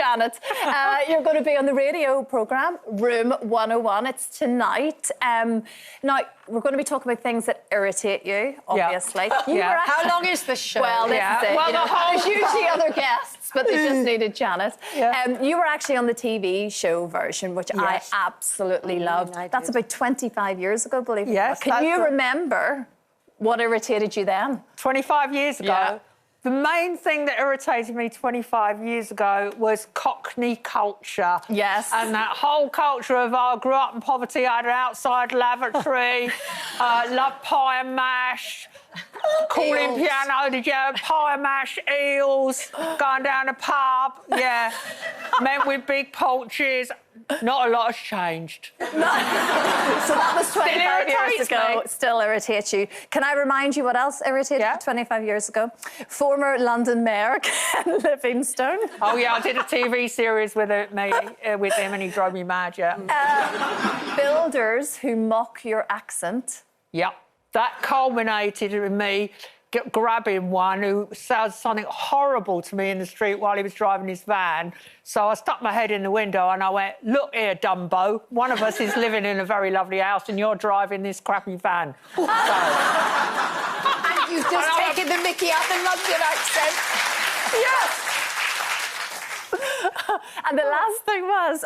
Janet. You're going to be on the radio programme, Room 101. It's tonight. Now, we're going to be talking about things that irritate you, obviously. Yeah. How long is the show? Well, this is it. Well, There's usually other guests, but they just needed Janet. You were actually on the TV show version, which I absolutely loved. That's about 25 years ago, believe it or not. Can you remember what irritated you then? 25 years ago? Yeah. The main thing that irritated me 25 years ago was Cockney culture. Yes. And that whole culture of, I grew up in poverty, I had an outside lavatory, loved pie and mash, calling piano, did you have pie and mash, eels, going down the pub, men with big porches. Not a lot has changed. So that was 25 years ago. Still irritates you. Can I remind you what else irritated you 25 years ago? Former London Mayor Ken Livingstone. Oh, yeah, I did a TV series with him and he drove me mad, Builders who mock your accent. Yep. That culminated in me grabbing one who said something horrible to me in the street while he was driving his van. So I stuck my head in the window and I went, "Look here, Dumbo, one of us is living in a very lovely house and you're driving this crappy van." And you've just taken the mickey out the London accent. Yes. And the last thing was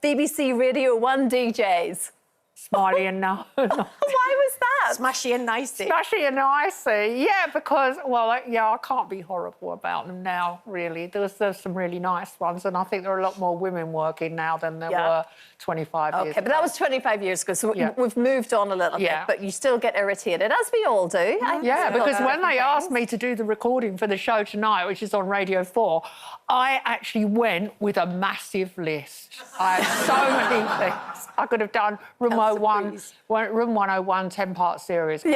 BBC Radio 1 DJs. Smiley and no. Why was that? Smashy and nicey. Smashy and nicey, because, I can't be horrible about them now, really. There's some really nice ones, and I think there are a lot more women working now than there were 25 years ago. OK, but that was 25 years ago, so we've moved on a little bit, but you still get irritated, as we all do. Because when they asked me to do the recording for the show tonight, which is on Radio 4, I actually went with a massive list. I had so many things. I could have done Room 101, 10-part series. I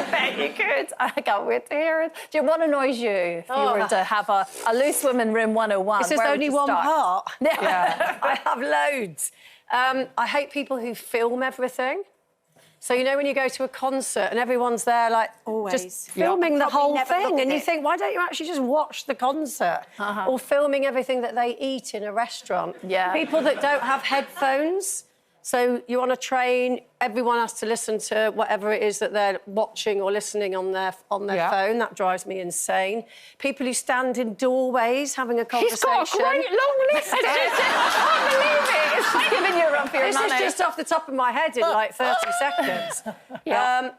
bet you could. I can't wait to hear it. Do you know what annoys you if you were to have a loose women Room 101? This is only one part. I have loads. I hate people who film everything. So, you know, when you go to a concert and everyone's there, like, just filming the whole thing, and you think, why don't you actually just watch the concert? Or filming everything that they eat in a restaurant. People that don't have headphones. So you're on a train, everyone has to listen to whatever it is that they're watching or listening on their phone. That drives me insane. People who stand in doorways having a conversation. She's got a great long list. I can't believe it. It's giving you a run for your money. This is just off the top of my head in like 30 seconds.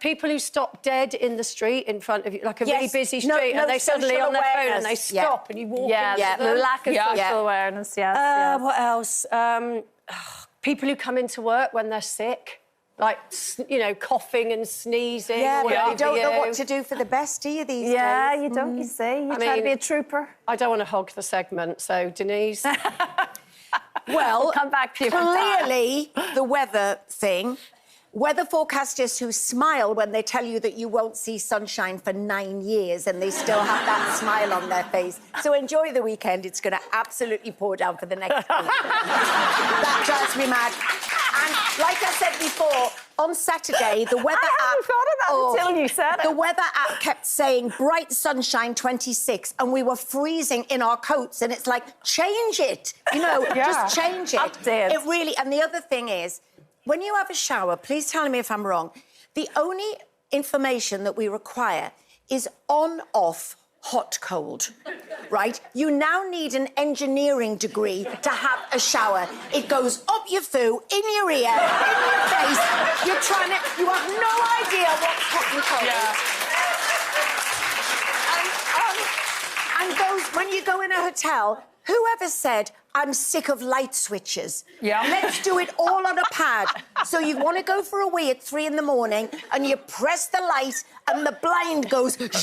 People who stop dead in the street in front of you, like a really busy street, and they suddenly on their phone and they stop and you walk into them. The lack of social awareness, What else? People who come into work when they're sick, like, you know, coughing and sneezing. But you don't know what to do for the best, do you, these days? You don't, you see. You try to be a trooper. I don't want to hog the segment, so, Denise... Well, come back to you. Clearly, the weather thing... Weather forecasters who smile when they tell you that you won't see sunshine for 9 years and they still have that smile on their face. So enjoy the weekend. It's going to absolutely pour down for the next week. That drives me mad. And like I said before, on Saturday, the weather app... I hadn't thought of that until you said it. The weather app kept saying bright sunshine 26 and we were freezing in our coats and it's like, change it. You know, just change it. Update. It really... And the other thing is, when you have a shower, please tell me if I'm wrong, the only information that we require is on-off hot-cold, right? You now need an engineering degree to have a shower. It goes up your foo, in your ear, in your face. You're trying to... You have no idea what's hot and cold. And those... When you go in a hotel... Whoever said, I'm sick of light switches? Let's do it all on a pad. So you want to go for a wee at 3 in the morning and you press the light and the blind goes... Just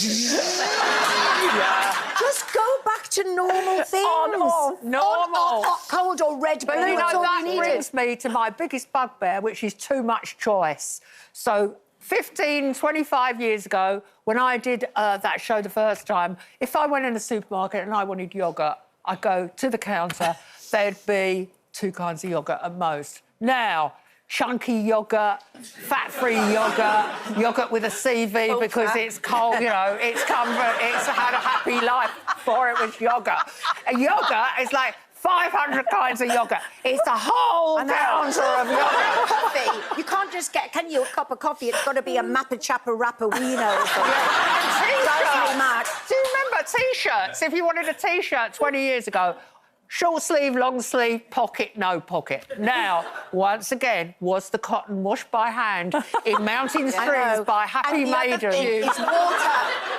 go back to normal things. Normal. On, hot, cold or red. But, you know, that brings me to my biggest bugbear, which is too much choice. So... 25 years ago, when I did that show the first time, if I went in the supermarket and I wanted yoghurt, I'd go to the counter, there'd be 2 kinds of yoghurt at most. Now, chunky yoghurt, fat-free yoghurt, yoghurt with a CV because it's cold, you know, it's comfort, it's had a happy life before it was yoghurt. A yoghurt is like 500 kinds of yoghurt. It's a whole counter of yoghurt. Coffee. You can't just get, can you, a cup of coffee? It's got to be a Mappa Chappa Rappa Wiener or something. Do you remember T-shirts? If you wanted a T-shirt 20 years ago, short sleeve, long sleeve, pocket, no pocket. Now, once again, was the cotton washed by hand in mountain streams by happy maidens. It's water,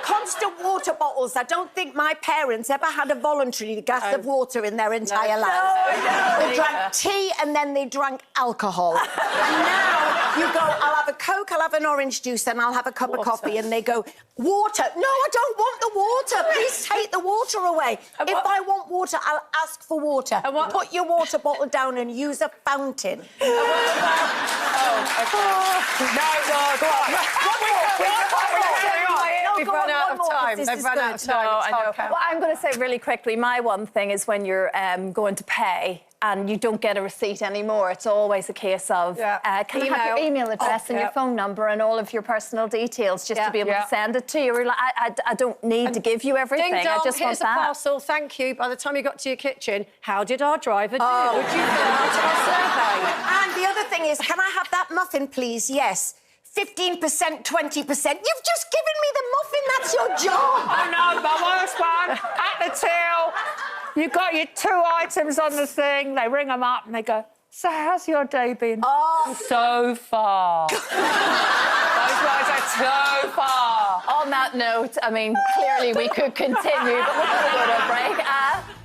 constant water bottles. I don't think my parents ever had a voluntary glass of water in their entire lives. They drank tea and then they drank alcohol. And now you go, I'll have a Coke, I'll have an orange juice, and I'll have a cup of coffee, and they go, water. No, I don't want the water. Please take the water away. If I want water, I'll ask for water. Put your water bottle down and use a fountain. No, go on. We've run out of time. They've run out of time. Well, I'm going to say really quickly, my one thing is when you're going to pay and you don't get a receipt anymore, it's always a case of can I have your email address and your phone number and all of your personal details just to be able to send it to you. We're like, I don't need to give you everything. Ding dong, I just here's want a parcel, thank you. By the time you got to your kitchen, how did our driver do? Would you fill out our survey? And the other thing is, can I have that muffin, please? Yes. 15%, 20%. You've just given me the muffin. That's your job. Oh, no, my worst one. At the till, you've got your 2 items on the thing. They ring them up and they go, so how's your day been? Oh. So far. Those guys are so far. On that note, I mean, clearly we could continue, but we're going to go to a break.